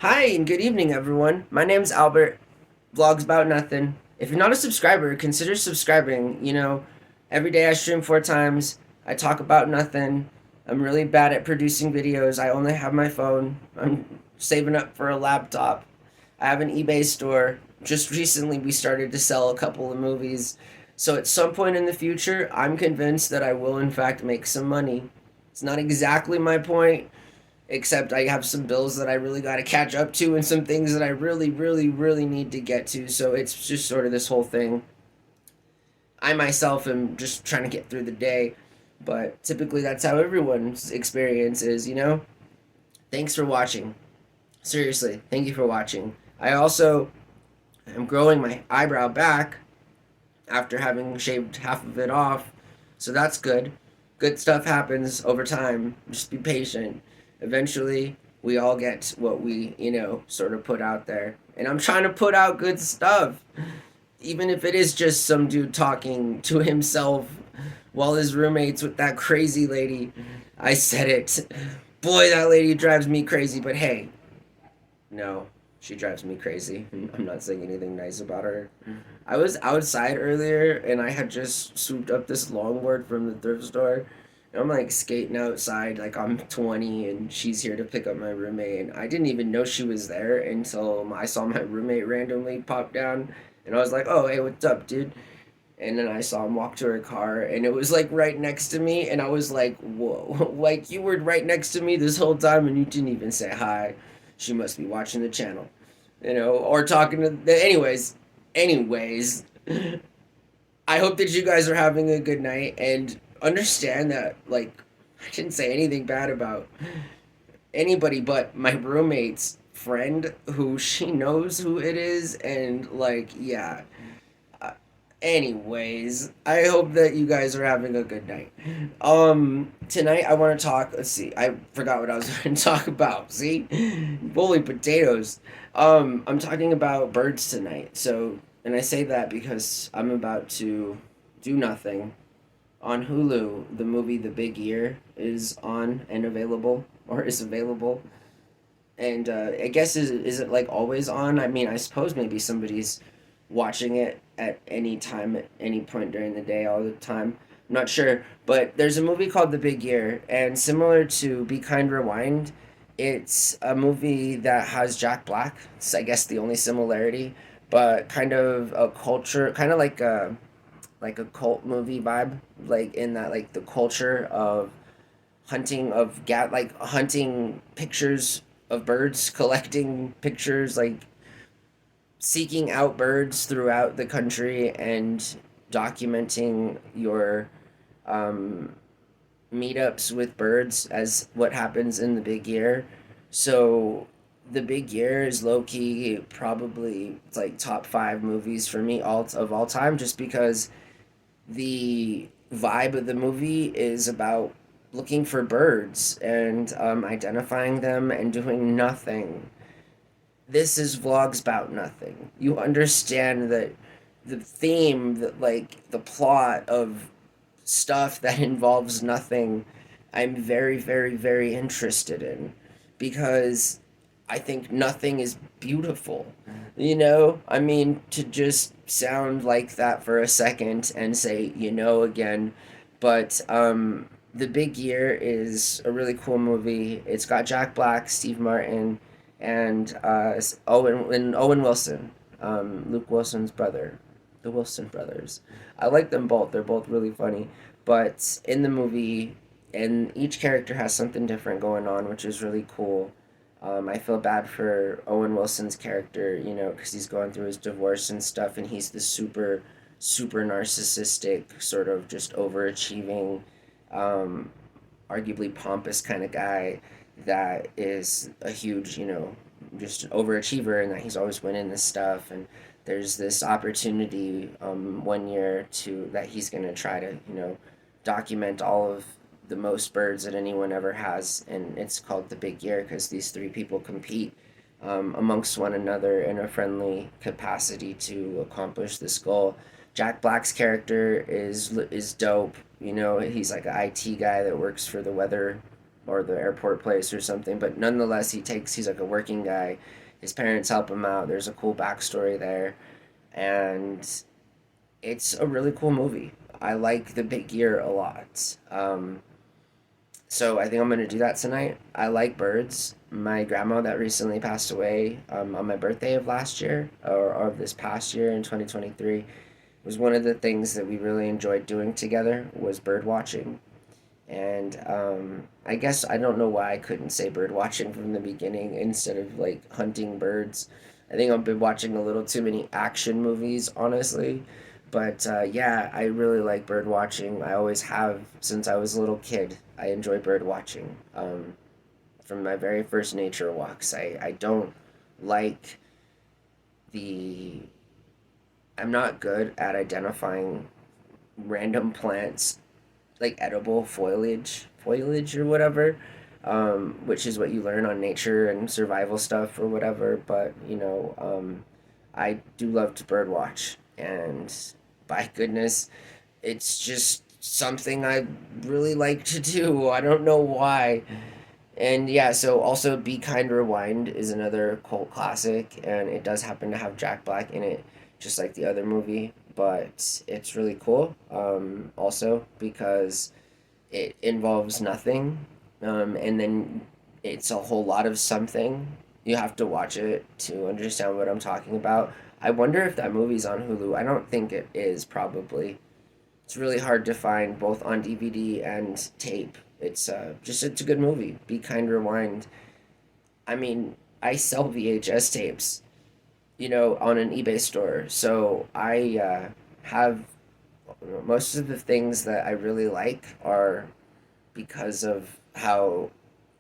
Hi and good evening, everyone. My name's Albert. Vlogs about nothing. If you're not a subscriber, consider subscribing. Every day I stream 4 times. I talk about nothing. I'm really bad at producing videos. I only have my phone. I'm saving up for a laptop. I have an eBay store. Just recently, we started to sell a couple of movies. So at some point in the future, I'm convinced that I will, in fact, make some money. It's not exactly my point, except I have some bills that I really got to catch up to and some things that I really, really, really need to get to. So it's just sort of this whole thing. I myself am just trying to get through the day, but typically that's how everyone's experience is. Thanks for watching. Seriously, thank you for watching. I also am growing my eyebrow back after having shaved half of it off, so that's good. Good stuff happens over time. Just be patient. Eventually, we all get what we sort of put out there. And I'm trying to put out good stuff. Even if it is just some dude talking to himself while his roommate's with that crazy lady. I said it. Boy, that lady drives me crazy, but hey, no, she drives me crazy. I'm not saying anything nice about her. I was outside earlier and I had just swooped up this longboard from the thrift store. And I'm like skating outside like I'm 20 and she's here to pick up my roommate. And I didn't even know she was there until I saw my roommate randomly pop down. And I was like, oh, hey, what's up, dude? And then I saw him walk to her car and it was like right next to me. And I was like, whoa, like you were right next to me this whole time and you didn't even say hi. She must be watching the channel, or talking to anyways, I hope that you guys are having a good night and understand that, like, I didn't say anything bad about anybody but my roommate's friend, who she knows who it is, and, like, yeah. Uh, Anyways, I hope that you guys are having a good night. Tonight I want to talk. Let's see, I forgot what I was going to talk about. See, holy potatoes. I'm talking about birds tonight. So, and I say that because I'm about to do nothing on Hulu. The movie The Big Year is on and available, or is available. And I guess is it like always on? I mean, I suppose maybe somebody's watching it at any time, at any point during the day, all the time. I'm not sure, but there's a movie called The Big Year, and similar to Be Kind Rewind, it's a movie that has Jack Black. It's, I guess, the only similarity, but kind of a culture, kind of like a cult movie vibe, like in that, like the culture of hunting pictures of birds, collecting pictures, like seeking out birds throughout the country and documenting your um, meetups with birds as what happens in the big year. So the big year is low key probably it's like top five movies for me all time, just because the vibe of the movie is about looking for birds and identifying them and doing nothing. This is vlogs about nothing. You understand that the theme, that like the plot of stuff that involves nothing, I'm very, very, very interested in, because I think nothing is beautiful. I mean, to just sound like that for a second and say, again. But The Big Year is a really cool movie. It's got Jack Black, Steve Martin, and Owen Wilson, Luke Wilson's brother, the Wilson brothers. I like them both. They're both really funny. But in the movie, and each character has something different going on, which is really cool. I feel bad for Owen Wilson's character, because he's going through his divorce and stuff, and he's the super, super narcissistic, sort of just overachieving, um, arguably pompous kind of guy that is a huge, just overachiever, and that he's always winning this stuff. And there's this opportunity one year to that he's gonna try to, document all of the most birds that anyone ever has, and it's called The Big Year because these three people compete amongst one another in a friendly capacity to accomplish this goal. Jack Black's character is dope. He's like an IT guy that works for the weather or the airport place or something. But nonetheless, he's like a working guy. His parents help him out. There's a cool backstory there, and it's a really cool movie. I like The Big Year a lot. So I think I'm gonna do that tonight. I like birds. My grandma that recently passed away on my birthday of last year, or of this past year in 2023, was one of the things that we really enjoyed doing together was bird watching. And I guess I don't know why I couldn't say bird watching from the beginning instead of like hunting birds. I think I've been watching a little too many action movies, honestly. But yeah, I really like bird watching. I always have since I was a little kid. I enjoy bird watching. From my very first nature walks, I don't like the. I'm not good at identifying random plants like edible foliage or whatever, which is what you learn on nature and survival stuff or whatever. But I do love to bird watch, and by goodness, it's just something I really like to do. I don't know why. And yeah, so also Be Kind Rewind is another cult classic, and it does happen to have Jack Black in it, just like the other movie. But it's really cool, also because it involves nothing, and then it's a whole lot of something. You have to watch it to understand what I'm talking about. I wonder if that movie's on Hulu. I don't think it is, probably. It's really hard to find both on DVD and tape. It's a good movie. Be Kind Rewind. I mean, I sell VHS tapes, on an eBay store. So I have most of the things that I really like are because of how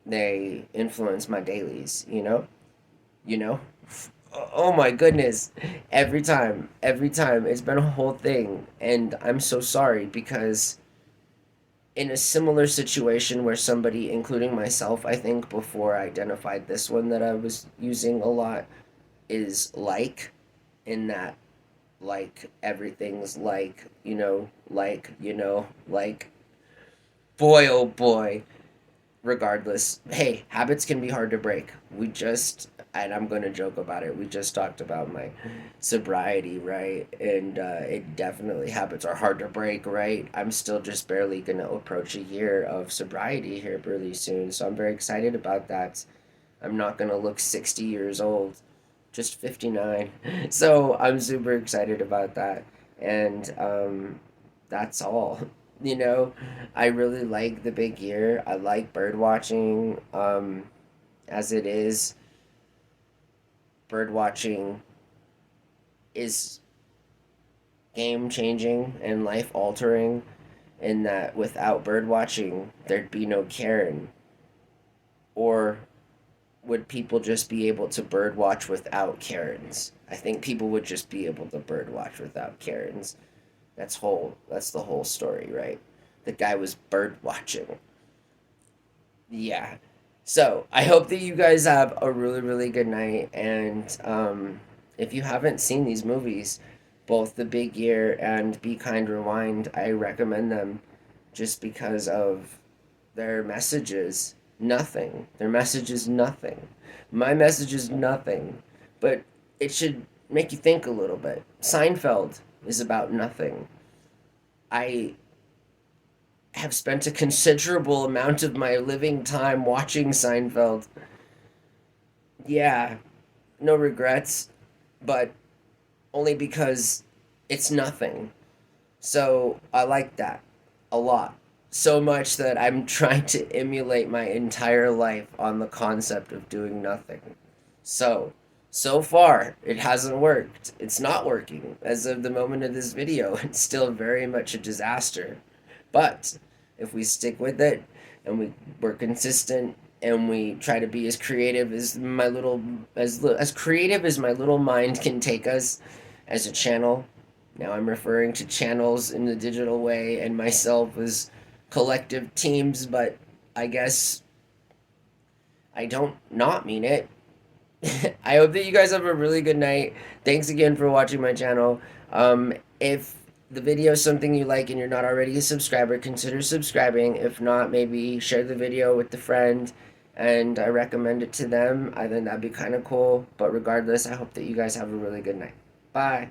they influence my dailies, You know? Oh my goodness. Every time. It's been a whole thing. And I'm so sorry because in a similar situation where somebody, including myself, I think before I identified this one that I was using a lot, is like, in that, like, everything's like, boy, oh boy. Regardless, hey, habits can be hard to break. And I'm going to joke about it. We just talked about my sobriety, right? And it definitely, habits are hard to break, right? I'm still just barely going to approach a year of sobriety here really soon. So I'm very excited about that. I'm not going to look 60 years old, just 59. So I'm super excited about that. And that's all. You know, I really like The Big Year. I like bird watching. As it is, bird watching is game changing and life altering, in that without bird watching, there'd be no Karen. Or would people just be able to bird watch without Karens? I think people would just be able to bird watch without Karens. That's the whole story, right? The guy was bird watching. Yeah. So I hope that you guys have a really, really good night. And if you haven't seen these movies, both The Big Year and Be Kind Rewind, I recommend them just because of their messages. Nothing. Their message is nothing. My message is nothing. But it should make you think a little bit. Seinfeld is about nothing. I have spent a considerable amount of my living time watching Seinfeld. Yeah, no regrets, but only because it's nothing. So I like that a lot. So much that I'm trying to emulate my entire life on the concept of doing nothing. So far, it hasn't worked. It's not working. As of the moment of this video, it's still very much a disaster. But if we stick with it and we're consistent and we try to be as creative as as creative as my little mind can take us as a channel. Now I'm referring to channels in the digital way and myself as collective teams, but I guess I don't not mean it. I hope that you guys have a really good night. Thanks again for watching my channel. If the video is something you like and you're not already a subscriber, consider subscribing. If not, maybe share the video with the friend and I recommend it to them. I think that'd be kind of cool. But regardless, I hope that you guys have a really good night. Bye.